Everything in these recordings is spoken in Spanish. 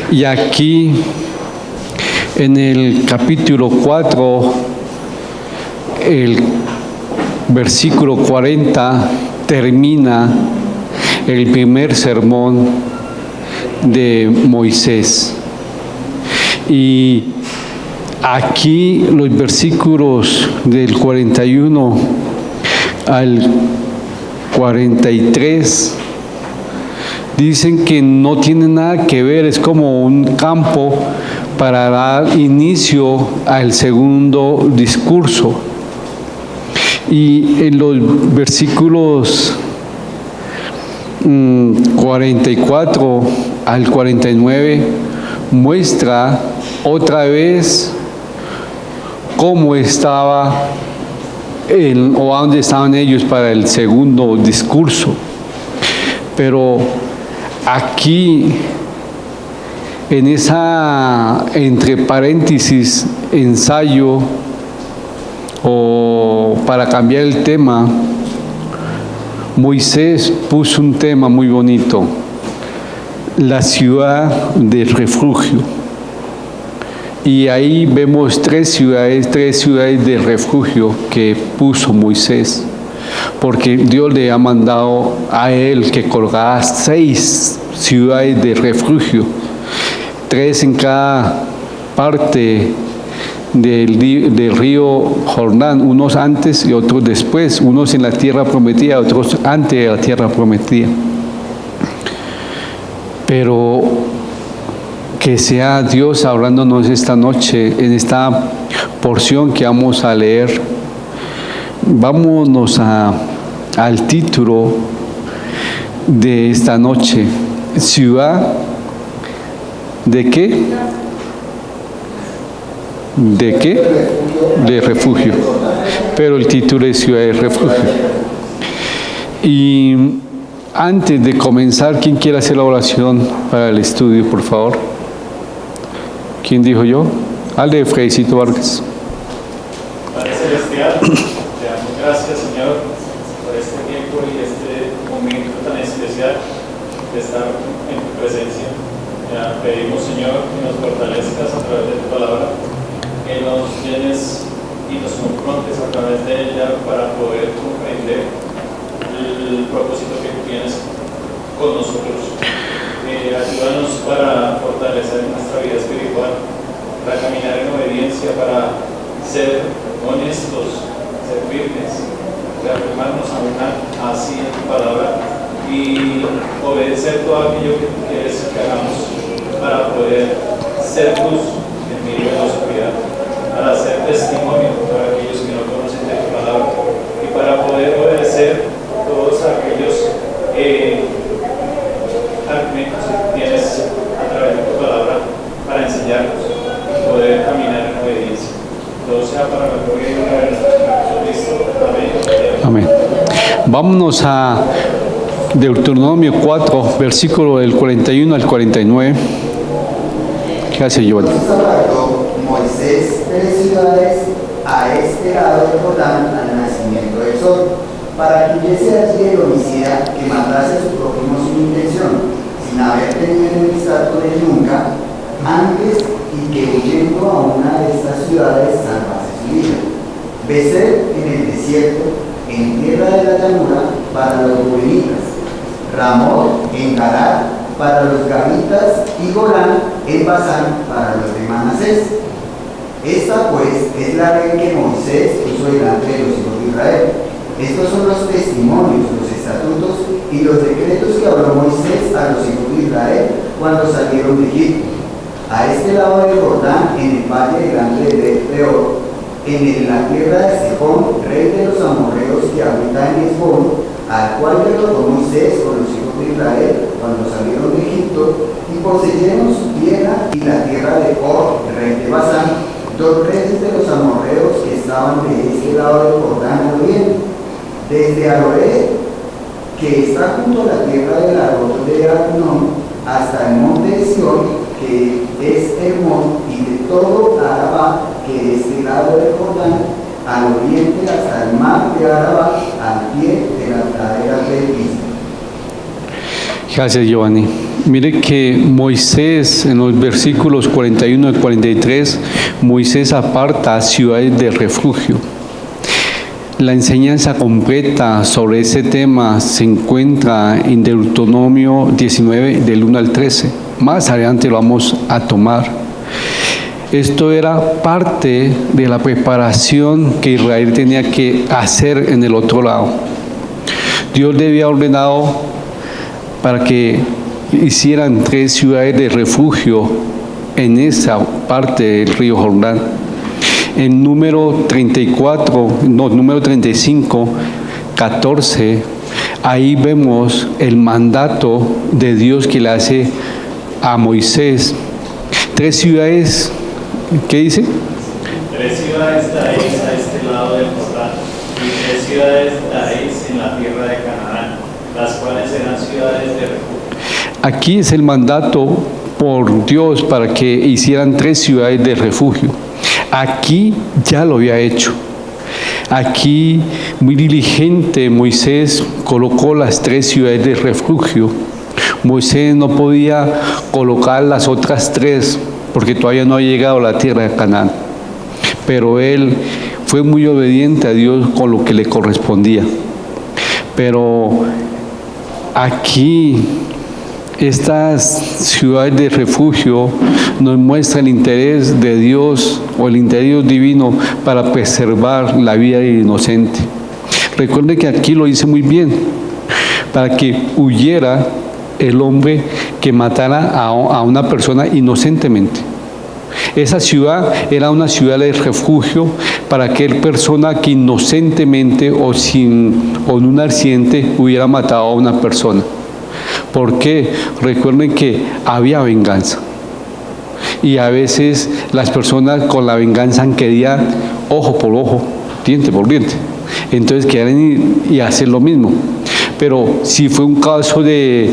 Y aquí, en el capítulo 4, el versículo 40, termina el primer sermón de Moisés. Y aquí los versículos del 41 al 43 dicen que no tiene nada que ver, es como un campo para dar inicio al segundo discurso. Y en los versículos 44 al 49 muestra otra vez cómo estaba o a dónde estaban ellos para el segundo discurso. Pero aquí, en esa, entre paréntesis, ensayo, o para cambiar el tema, Moisés puso un tema muy bonito: la ciudad de refugio. Y ahí vemos tres ciudades de refugio que puso Moisés, porque Dios le ha mandado a él que colgara 6 ciudades de refugio, 3 en cada parte del río Jordán, unos antes y otros después, unos en la tierra prometida, otros antes de la tierra prometida. Pero que sea Dios hablándonos esta noche en esta porción que vamos a leer. Vámonos al título de esta noche: ciudad ¿de qué? ¿De qué? De refugio. Pero el título es ciudad de refugio. Y antes de comenzar, ¿quién quiere hacer la oración para el estudio, por favor? ¿Quién dijo yo? Alde Freisito Vargas. Padre Celestial, te damos gracias, Señor, por este tiempo y este momento tan especial de estar en tu presencia. Ya pedimos, Señor, que nos fortalezcas a través de tu palabra, que nos llenes y nos confrontes a través de ella para poder comprender el propósito que tú tienes con nosotros. Ayúdanos para fortalecer nuestra vida espiritual, para caminar en obediencia, para ser honestos, ser firmes, reafirmarnos así en tu palabra y obedecer todo aquello que tú quieres que hagamos para poder ser luz en medio de la oscuridad, para ser testimonio para aquellos que no conocen de tu palabra y para poder obedecer todos aquellos argumentos que tienes a través de tu palabra para enseñarnos y poder caminar en obediencia. Todo sea para la gloria y honra de nuestro Señor Jesucristo. Amén. Amén. Vámonos a Deuteronomio 4, versículo del 41 al 49. ¿Qué hace Giovanni? Apartó Moisés 3 ciudades a este lado del Jordán al nacimiento del sol, para que hubiese allí el homicida que matase a su prójimo sin intención, sin haber tenido enemistad con él nunca, antes y que huyendo a una de estas ciudades salvase su vida. Becer en el desierto, en tierra de la llanura, para los rubenitas, Ramot en Gadar para los gaditas y Golán en Basán para los de Manasés. Esta pues es la ley que Moisés puso delante de los hijos de Israel. Estos son los testimonios, los estatutos y los decretos que habló Moisés a los hijos de Israel cuando salieron de Egipto. A este lado del Jordán, en el valle delante de Peor, en la tierra de Sejón, rey de los amorreos que habita en Hesbón, al cual derrotó Moisés con los hijos de Israel cuando salieron de Egipto, y poseyeron su tierra y la tierra de Og, rey de Basán, 2 reyes de los amorreos que estaban de este lado del Jordán al oriente. Desde Aroer, que está junto a la tierra del arroyo de Arnón, hasta el monte de Sión, que es Hermón, y de todo Arabá, que es del lado del Jordán, al oriente hasta el mar de Arabá, al pie de las laderas del Pisga. Gracias, Giovanni. Mire que Moisés, en los versículos 41 y 43, Moisés aparta ciudades de refugio. La enseñanza completa sobre ese tema se encuentra en Deuteronomio 19, del 1 al 13. Más adelante lo vamos a tomar. Esto era parte de la preparación que Israel tenía que hacer en el otro lado. Dios le había ordenado para que hicieran 3 ciudades de refugio en esa parte del río Jordán. En número 35, 14, ahí vemos el mandato de Dios que le hace a Moisés. 3 ciudades, ¿qué dice? 3 ciudades daréis a este lado del Jordán, y 3 ciudades daréis en la tierra de Canaán, las cuales serán ciudades de refugio. Aquí es el mandato por Dios para que hicieran 3 ciudades de refugio. Aquí ya lo había hecho. Aquí, muy diligente, Moisés colocó las 3 ciudades de refugio. Moisés no podía colocar las otras 3 porque todavía no ha llegado a la tierra de Canaán. Pero él fue muy obediente a Dios con lo que le correspondía. Pero aquí, estas ciudades de refugio nos muestran el interés de Dios o el interés divino para preservar la vida del inocente. Recuerde que aquí lo dice muy bien, para que huyera el hombre que matara a una persona inocentemente. Esa ciudad era una ciudad de refugio para aquella persona que inocentemente o en un accidente hubiera matado a una persona. Porque recuerden que había venganza. Y a veces las personas con la venganza querían ojo por ojo, diente por diente. Entonces querían y hacer lo mismo. Pero si fue un caso de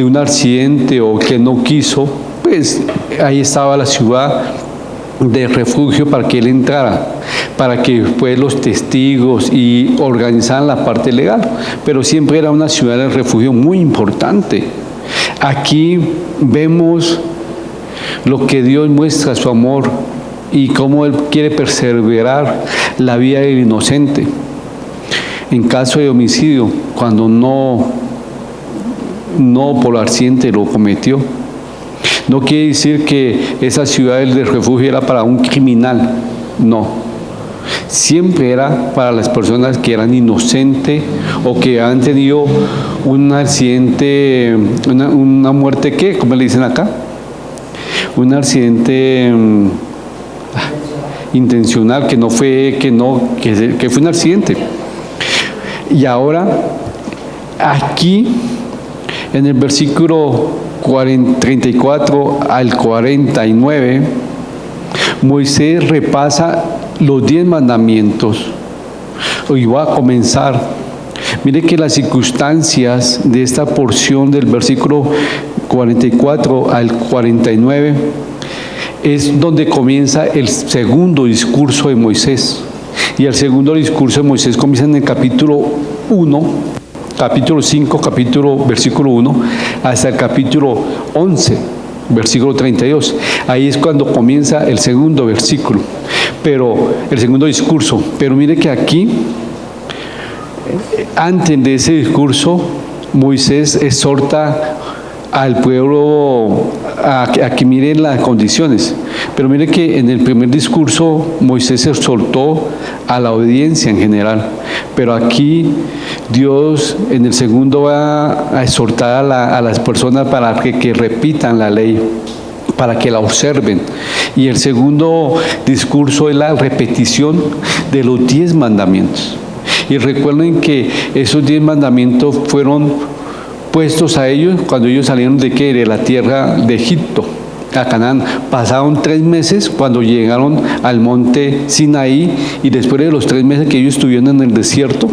un accidente o que no quiso, pues ahí estaba la ciudad de refugio para que él entrara, para que pues los testigos y organizaran la parte legal, pero siempre era una ciudad de refugio muy importante. Aquí vemos lo que Dios muestra su amor y cómo Él quiere perseverar la vida del inocente. En caso de homicidio, cuando no por accidente lo cometió. No quiere decir que esa ciudad de refugio era para un criminal, no. Siempre era para las personas que eran inocentes o que han tenido un accidente, una muerte, ¿qué? ¿Cómo le dicen acá? Un accidente intencional, que fue un accidente. Y ahora, aquí, en el versículo 34 al 49, Moisés repasa los 10 mandamientos. Hoy va a comenzar. Mire que las circunstancias de esta porción del versículo 44 al 49 es donde comienza el segundo discurso de Moisés. Y el segundo discurso de Moisés comienza en el capítulo 1, capítulo 5, versículo 1, hasta el capítulo 11, versículo 32. Ahí es cuando comienza el segundo versículo, el segundo discurso. Pero mire que aquí, antes de ese discurso, Moisés exhorta al pueblo a que miren las condiciones. Pero mire que en el primer discurso Moisés exhortó a la obediencia en general. Pero aquí Dios en el segundo va a exhortar a las personas para que repitan la ley, para que la observen. Y el segundo discurso es la repetición de los 10 mandamientos. Y recuerden que esos 10 mandamientos fueron puestos a ellos cuando ellos salieron de la tierra de Egipto a Canaán. Pasaron 3 meses cuando llegaron al monte Sinaí, y después de los 3 meses que ellos estuvieron en el desierto,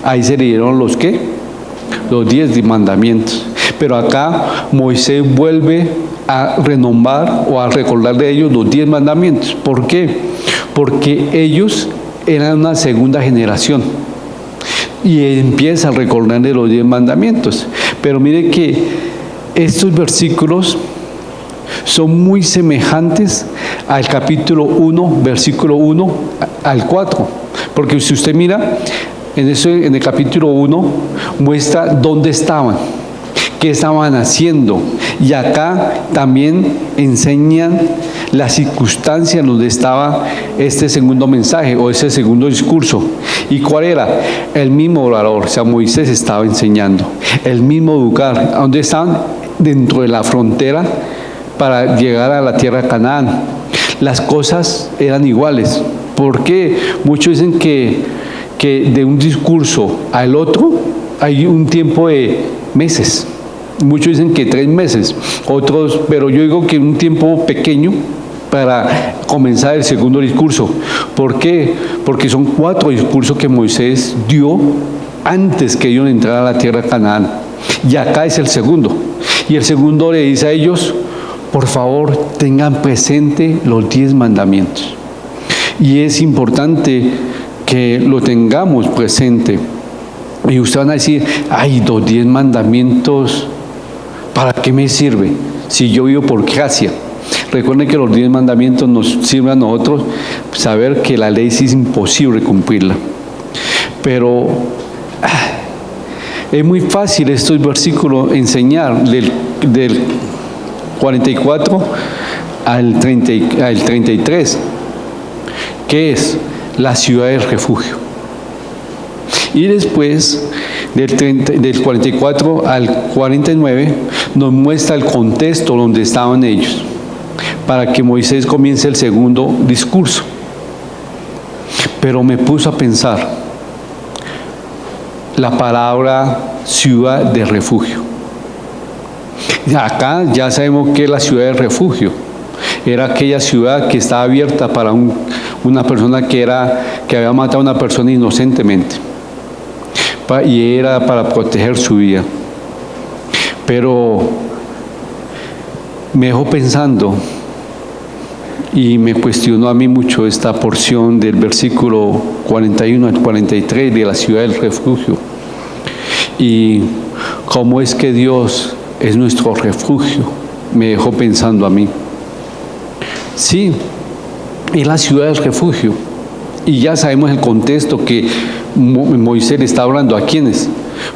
ahí se le dieron los 10 mandamientos. Pero acá Moisés vuelve a renombrar o a recordar de ellos los 10 mandamientos. ¿Por qué? Porque ellos eran una segunda generación. Y empieza a recordar de los 10 mandamientos. Pero mire que estos versículos son muy semejantes al capítulo 1, versículo 1 al 4. Porque si usted mira, en el capítulo 1 muestra dónde estaban, qué estaban haciendo. Y acá también enseñan la circunstancia donde estaba este segundo mensaje o ese segundo discurso. ¿Y cuál era? El mismo orador, o sea, Moisés estaba enseñando. El mismo lugar, donde estaban dentro de la frontera para llegar a la tierra de Canaán. Las cosas eran iguales. ¿Por qué? Muchos dicen que de un discurso al otro hay un tiempo de meses. Muchos dicen que 3 meses, otros, pero yo digo que un tiempo pequeño para comenzar el segundo discurso. ¿Por qué? Porque son 4 discursos que Moisés dio antes que ellos entraran a la tierra de Canaán. Y acá es el segundo. Y el segundo le dice a ellos, por favor, tengan presente los 10 mandamientos. Y es importante que lo tengamos presente. Y ustedes van a decir, ay, los 10 mandamientos, ¿para qué me sirve? Si yo vivo por gracia. Recuerden que los 10 mandamientos nos sirven a nosotros saber que la ley es imposible cumplirla. Pero es muy fácil estos versículos enseñar del 44 al 33. ¿Qué es? La ciudad del refugio. Y después, del 44 al 49, nos muestra el contexto donde estaban ellos, para que Moisés comience el segundo discurso. Pero me puso a pensar la palabra ciudad de refugio. Acá ya sabemos que es la ciudad de refugio. Era aquella ciudad que estaba abierta para una persona que había matado a una persona inocentemente. Y era para proteger su vida. Pero me dejó pensando y me cuestionó a mí mucho esta porción del versículo 41 al 43 de la ciudad del refugio. Y cómo es que Dios es nuestro refugio, me dejó pensando a mí. Sí, es la ciudad del refugio. Y ya sabemos el contexto que Moisés le está hablando. ¿A quiénes?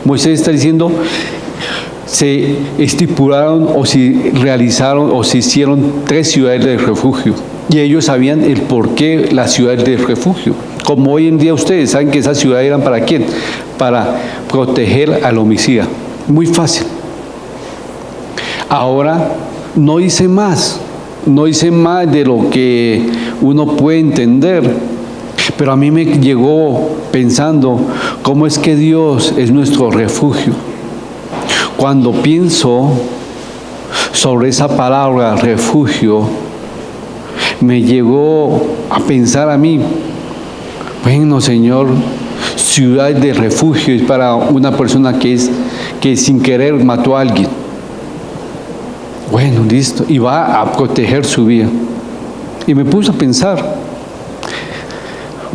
Moisés está diciendo, se estipularon o se realizaron o se hicieron 3 ciudades de refugio. Y ellos sabían el porqué las ciudades de refugio. Como hoy en día ustedes saben que esas ciudades eran ¿para quién? Para proteger al homicida. Muy fácil. Ahora no dice más. No dice más de lo que uno puede entender. Pero a mí me llegó pensando cómo es que Dios es nuestro refugio. Cuando pienso sobre esa palabra refugio, me llegó a pensar a mí, bueno, Señor, ciudad de refugio es para una persona que sin querer mató a alguien. Bueno, listo, y va a proteger su vida. Y me puse a pensar.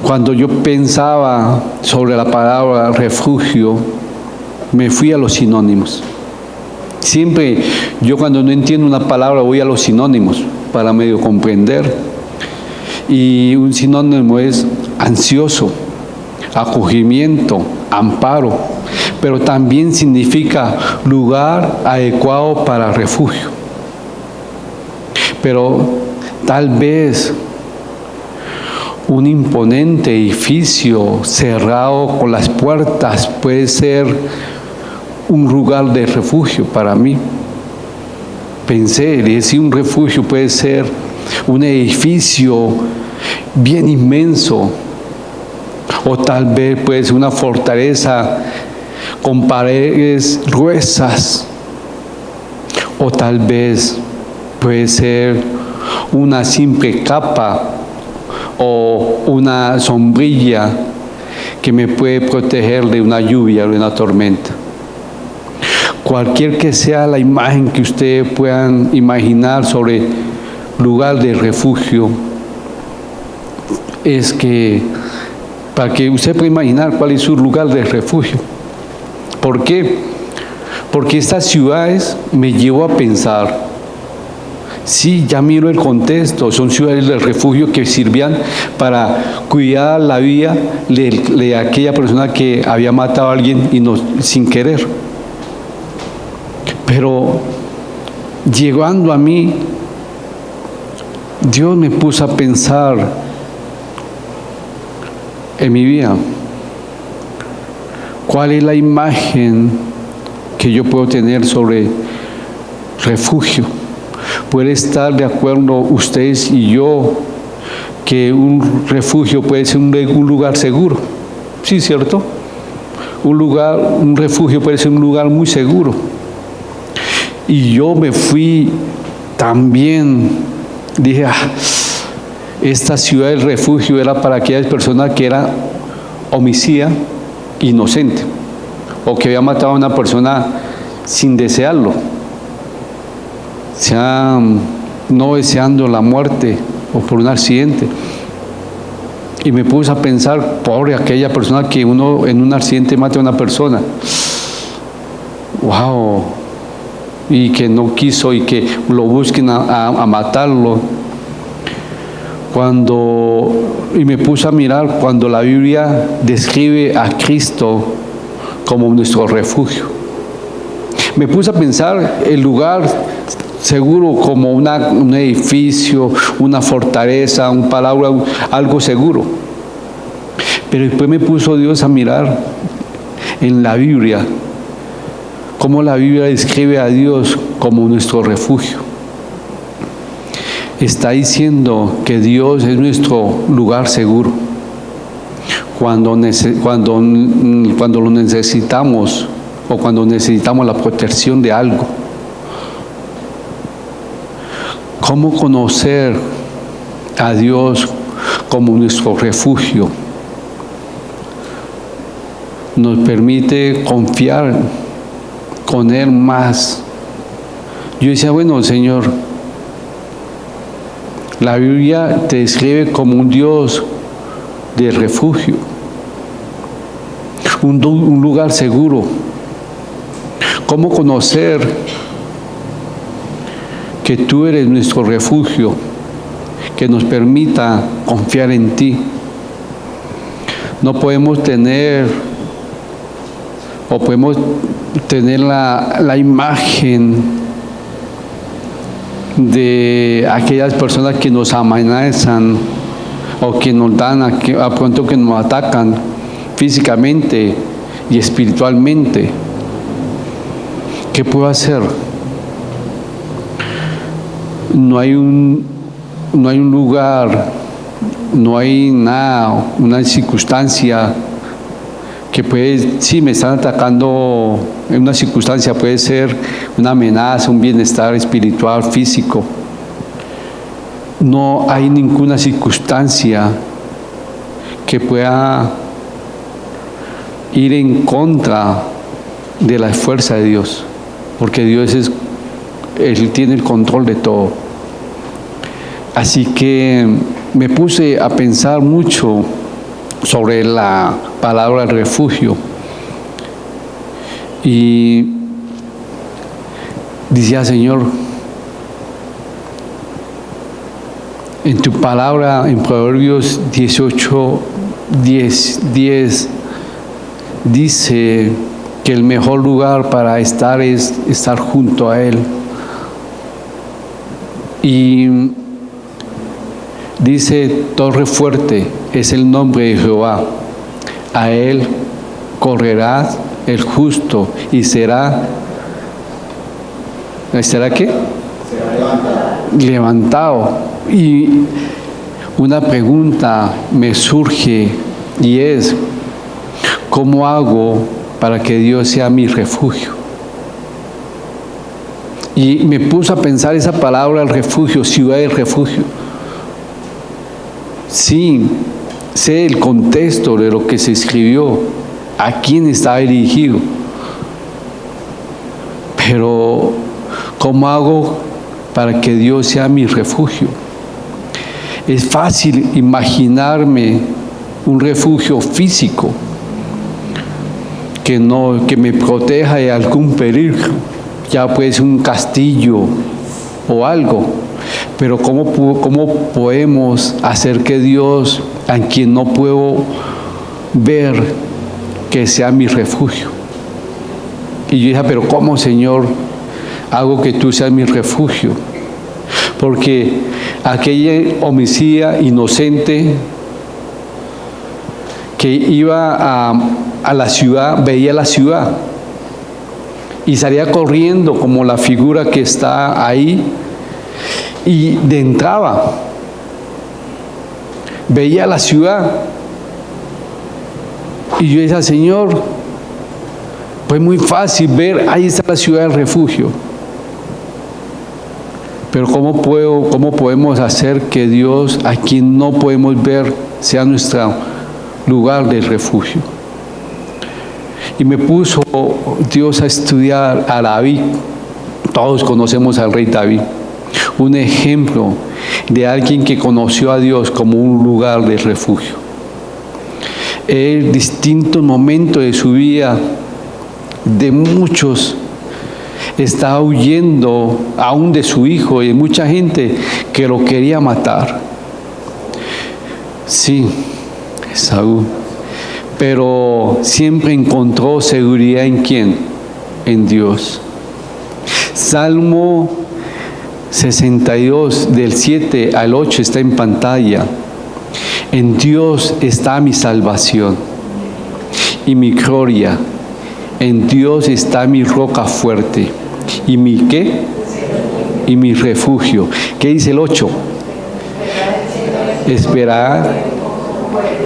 Cuando yo pensaba sobre la palabra refugio, me fui a los sinónimos. Siempre yo cuando no entiendo una palabra voy a los sinónimos para medio comprender. Y un sinónimo es ansioso, acogimiento, amparo, pero también significa lugar adecuado para refugio. Pero tal vez un imponente edificio cerrado con las puertas puede ser un lugar de refugio para mí. Pensé, decir un refugio puede ser un edificio bien inmenso, o tal vez puede ser una fortaleza con paredes gruesas, o tal vez puede ser una simple capa o una sombrilla que me puede proteger de una lluvia o de una tormenta. Cualquier que sea la imagen que ustedes puedan imaginar sobre lugar de refugio, es que para que usted pueda imaginar cuál es su lugar de refugio. ¿Por qué? Porque estas ciudades me llevó a pensar, sí, ya miro el contexto, son ciudades de refugio que sirvían para cuidar la vida de aquella persona que había matado a alguien y no, sin querer. Pero llegando a mí, Dios me puso a pensar en mi vida. ¿Cuál es la imagen que yo puedo tener sobre refugio? Puede estar de acuerdo ustedes y yo que un refugio puede ser un lugar seguro. Sí, ¿cierto? Un refugio puede ser un lugar muy seguro. Y yo me fui también, dije, esta ciudad del refugio era para aquellas personas que eran homicida inocente o que había matado a una persona sin desearlo, sea no deseando la muerte o por un accidente. Y me puse a pensar, pobre aquella persona que uno en un accidente mate a una persona. ¡Wow! Y que no quiso y que lo busquen a matarlo. Y me puse a mirar cuando la Biblia describe a Cristo como nuestro refugio. Me puse a pensar el lugar seguro como un edificio, una fortaleza, un palabra, algo seguro. Pero después me puso Dios a mirar en la Biblia, cómo la Biblia describe a Dios como nuestro refugio. Está diciendo que Dios es nuestro lugar seguro. Cuando lo necesitamos o cuando necesitamos la protección de algo. ¿Cómo conocer a Dios como nuestro refugio? Nos permite confiar con Él más. Yo decía, bueno, Señor, la Biblia te describe como un Dios de refugio, un lugar seguro. ¿Cómo conocer que tú eres nuestro refugio, que nos permita confiar en ti? No podemos tener la imagen de aquellas personas que nos amenazan o que nos dan a pronto que nos atacan físicamente y espiritualmente. ¿Qué puedo hacer? No hay un lugar, no hay nada, una circunstancia que puede, sí, me están atacando en una circunstancia, puede ser una amenaza, un bienestar espiritual, físico. No hay ninguna circunstancia que pueda ir en contra de la fuerza de Dios, porque Dios Él tiene el control de todo. Así que me puse a pensar mucho sobre la palabra refugio y decía, Señor, en tu palabra en Proverbios 18:10 dice que el mejor lugar para estar es estar junto a Él. Y dice, torre fuerte es el nombre de Jehová. A Él correrá el justo y será ¿qué? Levantado. Y una pregunta me surge y es, ¿cómo hago para que Dios sea mi refugio? Y me puse a pensar esa palabra, el refugio, ciudad del refugio. Sí, sé el contexto de lo que se escribió, a quién está dirigido. Pero, ¿cómo hago para que Dios sea mi refugio? Es fácil imaginarme un refugio físico, que me proteja de algún peligro, ya pues un castillo o algo. Pero ¿cómo podemos hacer que Dios, a quien no puedo ver, que sea mi refugio? Y yo dije, pero ¿cómo, Señor, hago que tú seas mi refugio? Porque aquella homicida inocente que iba a la ciudad, veía la ciudad y salía corriendo como la figura que está ahí, y entraba, veía la ciudad, y yo decía, Señor, pues muy fácil ver, ahí está la ciudad del refugio, pero ¿cómo podemos hacer que Dios, a quien no podemos ver, sea nuestro lugar de refugio? Y me puso Dios a estudiar a David. Todos conocemos al rey David, un ejemplo de alguien que conoció a Dios como un lugar de refugio. En distintos momentos de su vida, de muchos, estaba huyendo aún de su hijo y de mucha gente que lo quería matar. Sí, Saúl. Pero siempre encontró seguridad ¿en quién? En Dios. Salmo 62, del 7 al 8 está en pantalla. En Dios está mi salvación y mi gloria. En Dios está mi roca fuerte. ¿Y mi qué? Y mi refugio. ¿Qué dice el 8? Esperad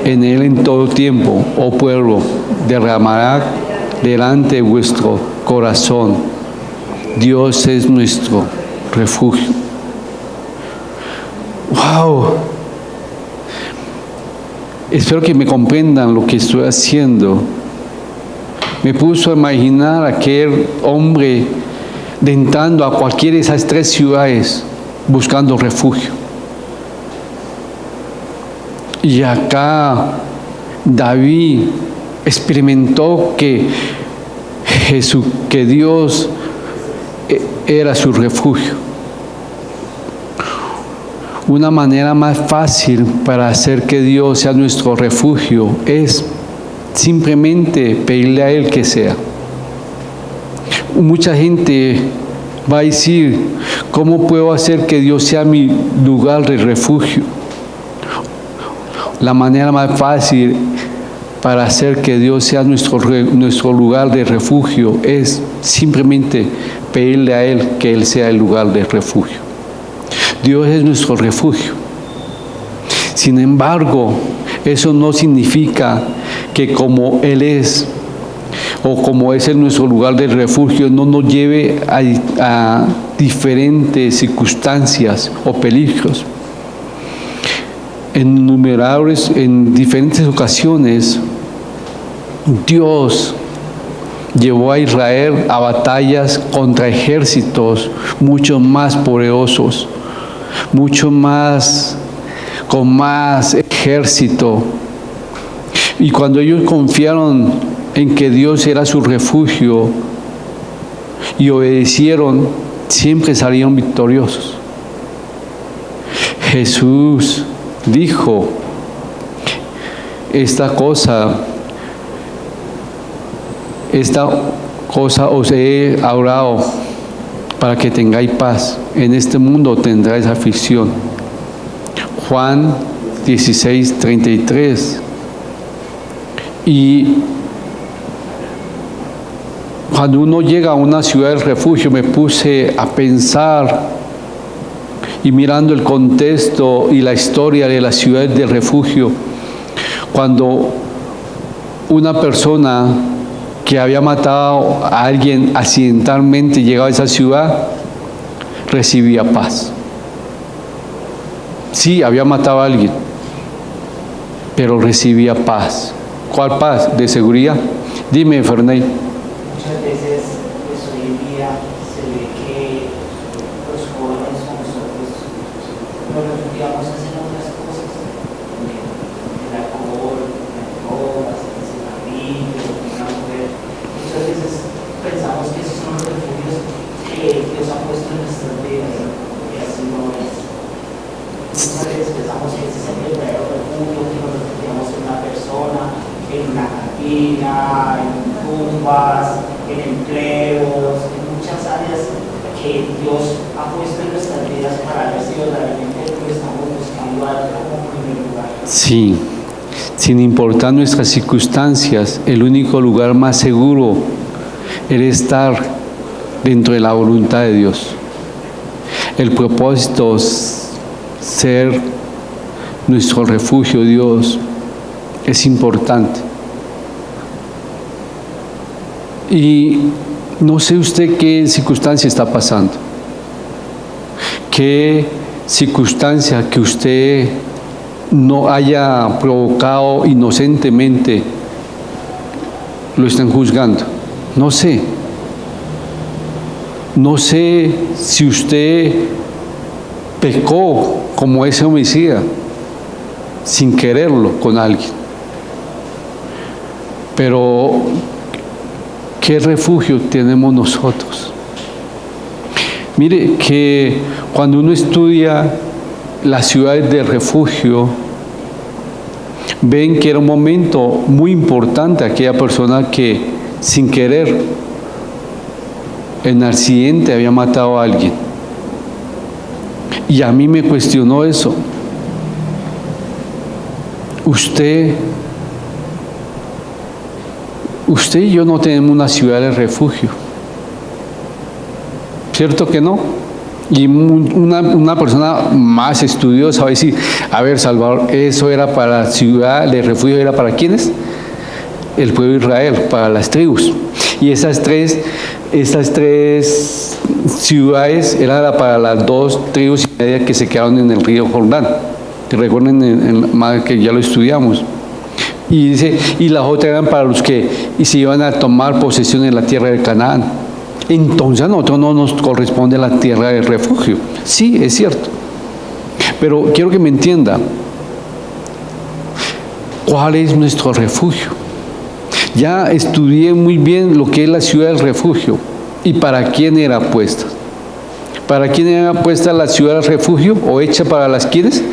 en Él en todo tiempo, oh pueblo, derramará delante de vuestro corazón. Dios es nuestro refugio. ¡Wow! Espero que me comprendan lo que estoy haciendo. Me puso a imaginar a aquel hombre entrando a cualquiera de esas 3 ciudades buscando refugio. Y acá David experimentó que Dios era su refugio. Una manera más fácil para hacer que Dios sea nuestro refugio es simplemente pedirle a Él que sea. Mucha gente va a decir, ¿cómo puedo hacer que Dios sea mi lugar de refugio? La manera más fácil para hacer que Dios sea nuestro lugar de refugio es simplemente pedirle a Él que Él sea el lugar de refugio. Dios es nuestro refugio. Sin embargo, eso no significa que como Él es, o como es en nuestro lugar de refugio, no nos lleve a diferentes circunstancias o peligros. En diferentes ocasiones, Dios llevó a Israel a batallas contra ejércitos mucho más poderosos, mucho más, con más ejército. Y cuando ellos confiaron en que Dios era su refugio y obedecieron, siempre salieron victoriosos. Jesús dijo, esta cosa os he hablado para que tengáis paz. En este mundo tendráis aflicción. Juan 16, 33. Y cuando uno llega a una ciudad de refugio, me puse a pensar, y mirando el contexto y la historia de las ciudades de refugio, cuando una persona que había matado a alguien accidentalmente llegaba a esa ciudad, recibía paz. Sí, había matado a alguien, pero recibía paz. ¿Cuál paz? ¿De seguridad? Dime, Ferney. Muchas veces, pues hoy en día se ve que los jóvenes como nosotros nos refugiamos en otras cosas, en el alcohol, en las drogas, en el cigarrillo, en una mujer, muchas veces pensamos que ese es el verdadero refugio, que nos refugiamos en una persona, en una cantina, en tumbas, en empleos, en muchas áreas que Dios ha puesto en nuestras vidas para ver si verdaderamente lo estamos buscando a Él como primer lugar. Sí, sin importar nuestras circunstancias, el único lugar más seguro es estar dentro de la voluntad de Dios. El propósito es ser nuestro refugio, Dios, es importante. Y no sé usted qué circunstancia está pasando, qué circunstancia que usted no haya provocado inocentemente lo están juzgando. No sé. No sé si usted pecó como ese homicida sin quererlo con alguien. Pero ¿qué refugio tenemos nosotros? Mire que cuando uno estudia las ciudades de refugio, ven que era un momento muy importante aquella persona que sin querer en accidente había matado a alguien. Y a mí me cuestionó eso. Usted y yo no tenemos una ciudad de refugio. ¿Cierto que no? Y una persona más estudiosa va a decir, a ver, Salvador, eso era para la ciudad de refugio, ¿era para quiénes? El pueblo de Israel, para las tribus. Y esas tres ciudades eran para las 2 tribus y media que se quedaron en el río Jordán. Recuerden que ya lo estudiamos. Y dice, y las otras eran para los que se iban a tomar posesión en la tierra de Canaán. Entonces a nosotros no nos corresponde la tierra de refugio. Sí, es cierto. Pero quiero que me entienda. ¿Cuál es nuestro refugio? Ya estudié muy bien lo que es la ciudad del refugio y para quién era puesta. ¿Para quién era puesta la ciudad del refugio o hecha para las quienes?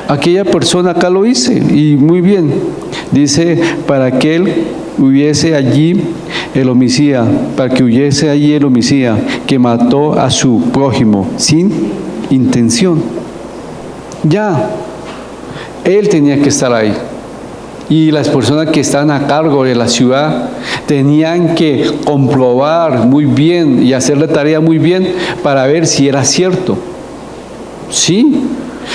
Aquella persona acá lo dice y muy bien. Dice, para que él hubiese allí el homicida, para que huyese allí el homicida que mató a su prójimo sin intención. Ya, él tenía que estar ahí. Y las personas que están a cargo de la ciudad tenían que comprobar muy bien y hacer la tarea muy bien para ver si era cierto. Sí,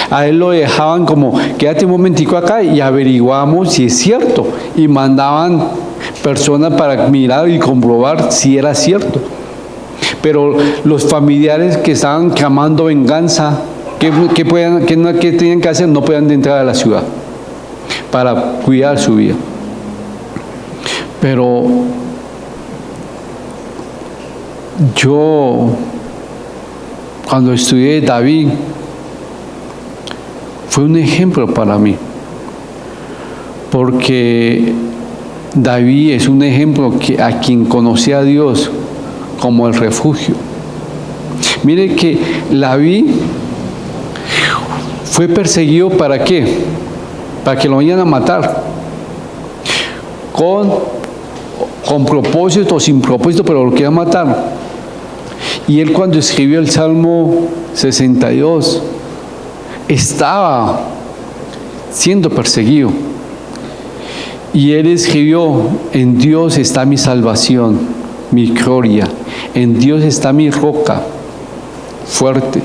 a él lo dejaban como, quédate un momentico acá y averiguamos si es cierto. Y mandaban personas para mirar y comprobar si era cierto. Pero los familiares que estaban clamando venganza, ¿qué tenían que hacer? No podían entrar a la ciudad para cuidar su vida. Pero yo, cuando estudié David, fue un ejemplo para mí, porque David es un ejemplo a quien conocía a Dios como el refugio. Mire que David fue perseguido ¿para qué? Para que lo vayan a matar, con propósito o sin propósito, pero lo querían matar. Y él, cuando escribió el Salmo 62, estaba siendo perseguido. Y él escribió, en Dios está mi salvación, mi gloria, en Dios está mi roca fuerte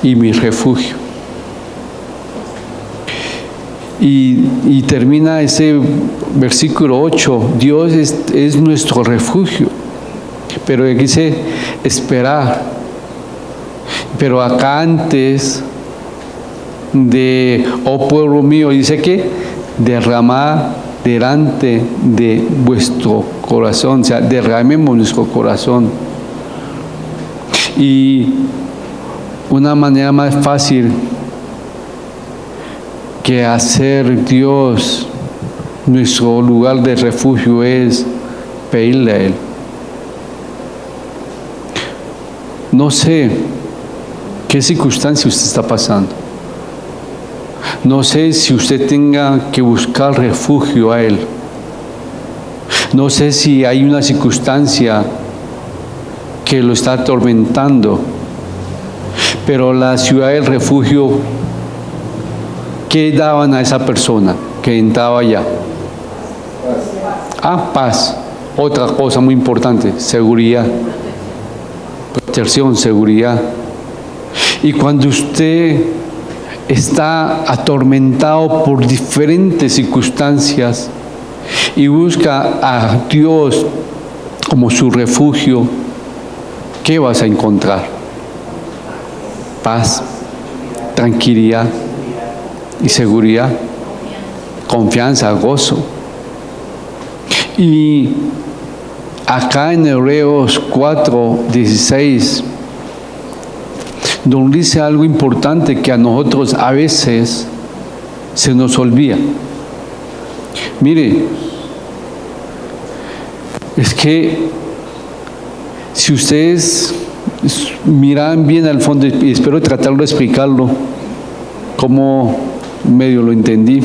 y mi refugio. Y termina ese versículo 8, Dios es nuestro refugio. Pero dice esperar. Pero acá antes de, oh pueblo mío, dice que derramar delante de vuestro corazón, o sea, derramemos nuestro corazón. Y una manera más fácil que hacer Dios nuestro lugar de refugio es pedirle a Él. No sé qué circunstancia usted está pasando. No sé si usted tenga que buscar refugio a Él. No sé si hay una circunstancia que lo está atormentando. Pero la ciudad del refugio, ¿qué daban a esa persona que entraba allá? Paz. Otra cosa muy importante, seguridad. Protección, seguridad. Y cuando usted está atormentado por diferentes circunstancias y busca a Dios como su refugio, ¿qué vas a encontrar? Paz, tranquilidad y seguridad, confianza, gozo. Y acá en Hebreos 4:16, donde dice algo importante que a nosotros a veces se nos olvida. Mire, es que si ustedes miran bien al fondo, y espero tratar de explicarlo como medio lo entendí,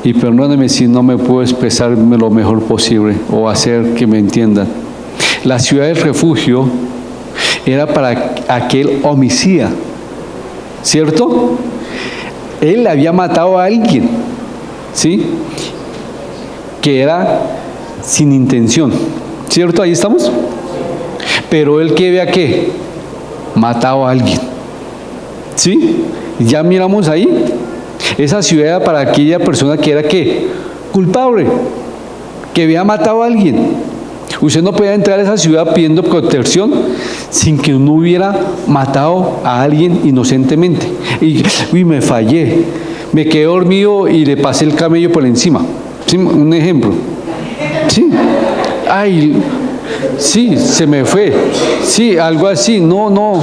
y perdónenme si no me puedo expresarme lo mejor posible o hacer que me entiendan. La ciudad del refugio era para aquel homicida, ¿cierto? Él había matado a alguien, ¿sí? Que era sin intención, ¿cierto? Ahí estamos. Pero él que vea que matado a alguien, ¿sí? Ya miramos ahí. Esa ciudad era para aquella persona que era ¿qué? Culpable, que había matado a alguien. Usted no podía entrar a esa ciudad pidiendo protección sin que uno hubiera matado a alguien inocentemente. Y me fallé, me quedé dormido y le pasé el camello por encima. ¿Sí? Un ejemplo. ¿Sí? Ay, sí, se me fue. Sí, algo así. No.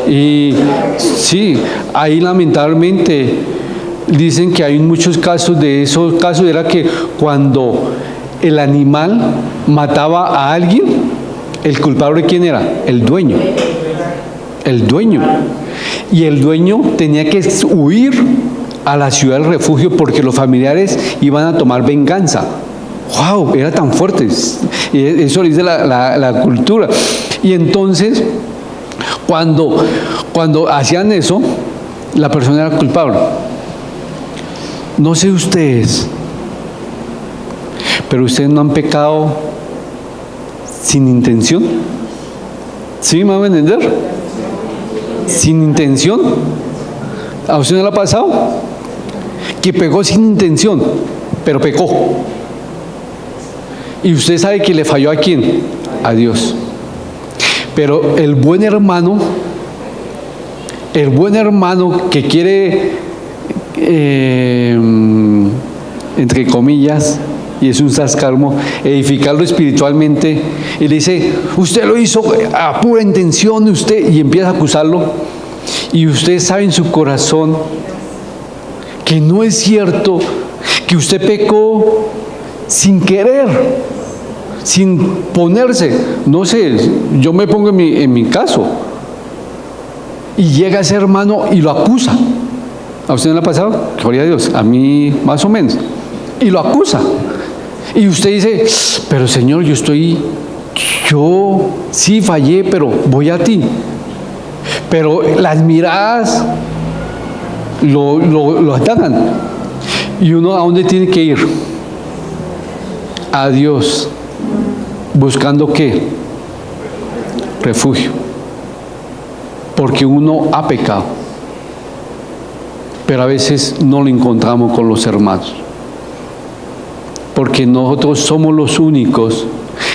Y sí, ahí lamentablemente dicen que hay muchos casos de esos casos. Era que cuando el animal mataba a alguien, ¿el culpable quién era? El dueño. El dueño. Y el dueño tenía que huir a la ciudad del refugio porque los familiares iban a tomar venganza. ¡Wow! Era tan fuerte. Eso dice la cultura. Y entonces, cuando hacían eso, la persona era culpable. No sé ustedes, pero ustedes no han pecado sin intención. ¿Sí me van a entender? Sin intención. ¿A usted no le ha pasado? Que pecó sin intención, pero pecó. Y usted sabe que le falló a quién, a Dios. Pero el buen hermano que quiere, entre comillas, y es un sascarmo, edificarlo espiritualmente, y le dice, usted lo hizo a pura intención, usted, y empieza a acusarlo, y usted sabe en su corazón que no es cierto, que usted pecó sin querer, sin ponerse, no sé, yo me pongo en mi caso, y llega ese hermano y lo acusa. ¿A usted no le ha pasado? Gloria a Dios, a mí más o menos, y lo acusa. Y usted dice, pero Señor, yo sí fallé, pero voy a ti. Pero las miradas lo atacan. Y uno, ¿a dónde tiene que ir? A Dios. ¿Buscando qué? Refugio. Porque uno ha pecado. Pero a veces no lo encontramos con los hermanos. Porque nosotros somos los únicos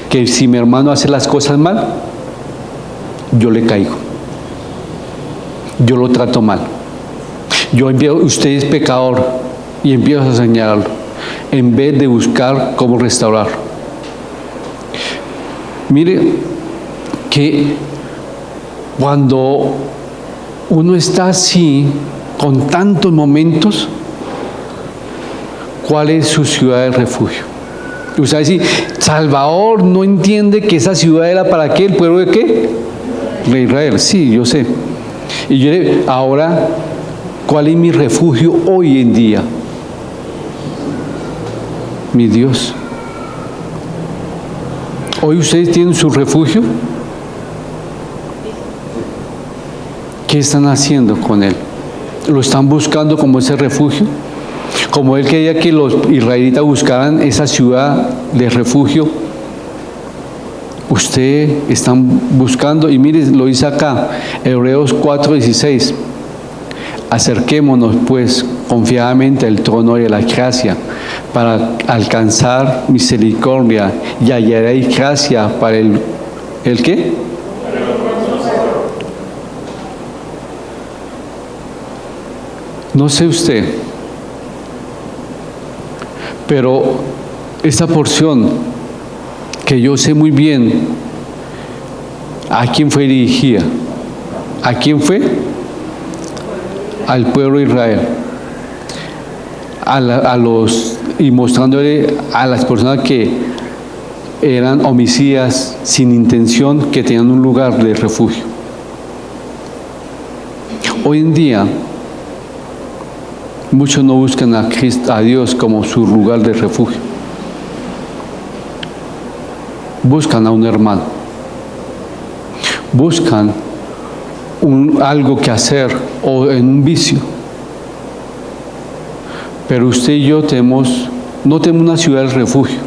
que si mi hermano hace las cosas mal, yo le caigo. Yo lo trato mal. Usted es pecador y empiezo a señalarlo, en vez de buscar cómo restaurarlo. Mire que cuando uno está así, con tantos momentos, ¿cuál es su ciudad de refugio? Usted dice, Salvador no entiende que esa ciudad era para qué, el pueblo de qué, de Israel. Sí, yo sé. Y yo ahora ¿Cuál es mi refugio hoy en día? Mi Dios. ¿Hoy ustedes tienen su refugio? ¿Qué están haciendo con él? ¿Lo están buscando como ese refugio? Como él quería que los israelitas buscaran esa ciudad de refugio. Ustedes están buscando, y mire, lo dice acá, Hebreos 4:16. Acerquémonos pues confiadamente al trono de la gracia para alcanzar misericordia y hallaréis gracia para ¿el qué? No sé usted, pero esta porción que yo sé muy bien a quién fue dirigida. ¿A quién fue? Al pueblo de Israel. Y mostrándole a las personas que eran homicidas sin intención, que tenían un lugar de refugio. Hoy en día, muchos no buscan a Dios como su lugar de refugio. Buscan a un hermano. Buscan algo que hacer o en un vicio. Pero usted y yo no tenemos una ciudad de refugio,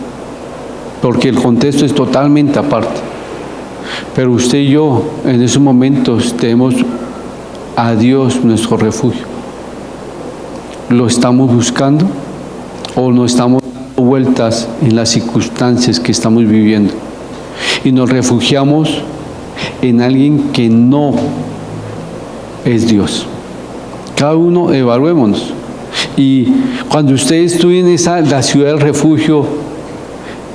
porque el contexto es totalmente aparte. Pero usted y yo en esos momentos tenemos a Dios nuestro refugio. ¿Lo estamos buscando o no estamos dando vueltas en las circunstancias que estamos viviendo? Y nos refugiamos en alguien que no es Dios. Cada uno evaluémonos. Y cuando ustedes estudien la ciudad del refugio,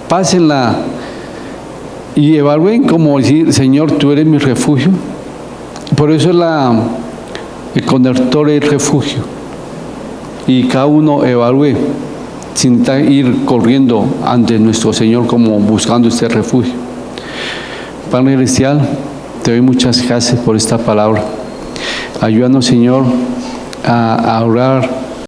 pásenla y evalúen como decir: Señor, tú eres mi refugio. Por eso es el conector del refugio. Y cada uno evalúe sin ir corriendo ante nuestro Señor como buscando este refugio. Padre Celestial, te doy muchas gracias por esta palabra. Ayúdanos, Señor, a orar